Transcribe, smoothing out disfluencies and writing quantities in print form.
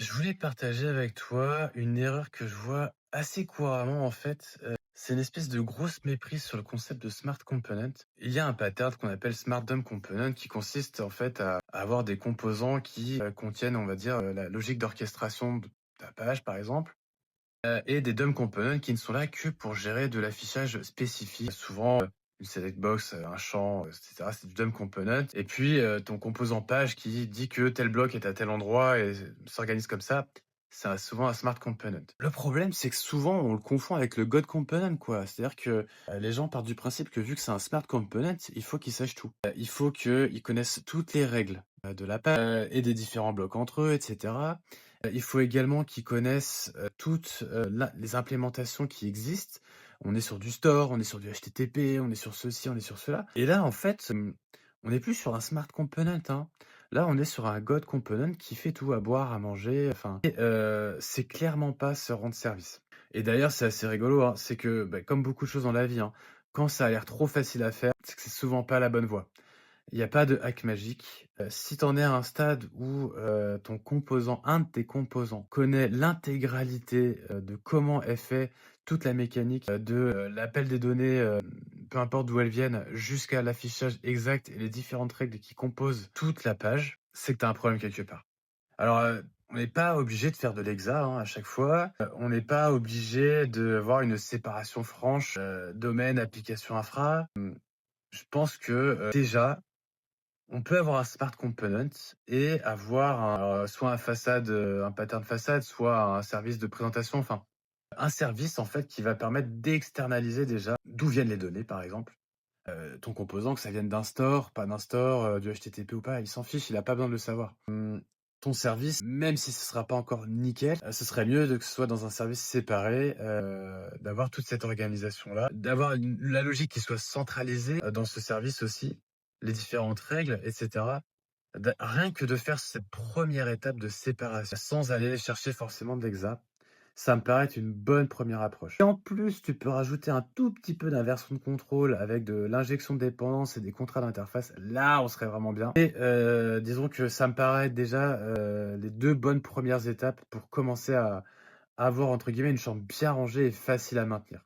Je voulais partager avec toi une erreur que je vois assez couramment en fait. C'est une espèce de grosse méprise sur le concept de smart component. Il y a un pattern qu'on appelle smart DOM component qui consiste en fait à avoir des composants qui contiennent, on va dire, la logique d'orchestration de ta page par exemple, et des DOM components qui ne sont là que pour gérer de l'affichage spécifique. Souvent, une select box, un champ, et cetera, c'est du DOM component. Et puis, ton composant page qui dit que tel bloc est à tel endroit et s'organise comme ça, c'est souvent un smart component. Le problème, c'est que souvent, on le confond avec le God component, quoi. C'est-à-dire que les gens partent du principe que vu que c'est un smart component, il faut qu'ils sachent tout. Il faut qu'ils connaissent toutes les règles de la page et des différents blocs entre eux, etc. Il faut également qu'ils connaissent, toutes, la les implémentations qui existent. On est sur du store, on est sur du HTTP, on est sur ceci, on est sur cela et là, en fait, on n'est plus sur un smart component, hein. Là, on est sur un God component qui fait tout, à boire, à manger, enfin et c'est clairement pas se rendre service et d'ailleurs, c'est assez rigolo, hein, c'est que, bah, comme beaucoup de choses dans la vie, hein, quand ça a l'air trop facile à faire, c'est que c'est souvent pas la bonne voie. Il y a pas de hack magique. Si tu en es à un stade où, ton composant un de tes composants connaît l'intégralité, de comment est fait toute la mécanique, de, l'appel des données, peu importe d'où elles viennent, jusqu'à l'affichage exact et les différentes règles qui composent toute la page, c'est que tu as un problème quelque part. Alors, on n'est pas obligé de faire de l'exa, hein, à chaque fois. On n'est pas obligé d'avoir une séparation franche, domaine, application, infra. Je pense que, déjà on peut avoir un smart component et avoir soit un pattern façade, soit un service de présentation, enfin, un service en fait qui va permettre d'externaliser déjà d'où viennent les données par exemple. Ton composant, que ça vienne d'un store, pas d'un store, du HTTP ou pas, il s'en fiche, il a pas besoin de le savoir. Ton service, même si ce sera pas encore nickel, ce serait mieux que ce soit dans un service séparé, d'avoir toute cette organisation-là, d'avoir la logique qui soit centralisée, dans ce service aussi, les différentes règles et cetera. Rien que de faire cette première étape de séparation, sans aller chercher forcément de l'exa, ça me paraît être une bonne première approche. Et en plus, tu peux rajouter un tout petit peu d'inversion de contrôle avec de l'injection de dépendance et des contrats d'interface. Là, on serait vraiment bien. Et disons que ça me paraît déjà les 2 bonnes premières étapes pour commencer à avoir entre guillemets «une chambre bien rangée et facile à maintenir».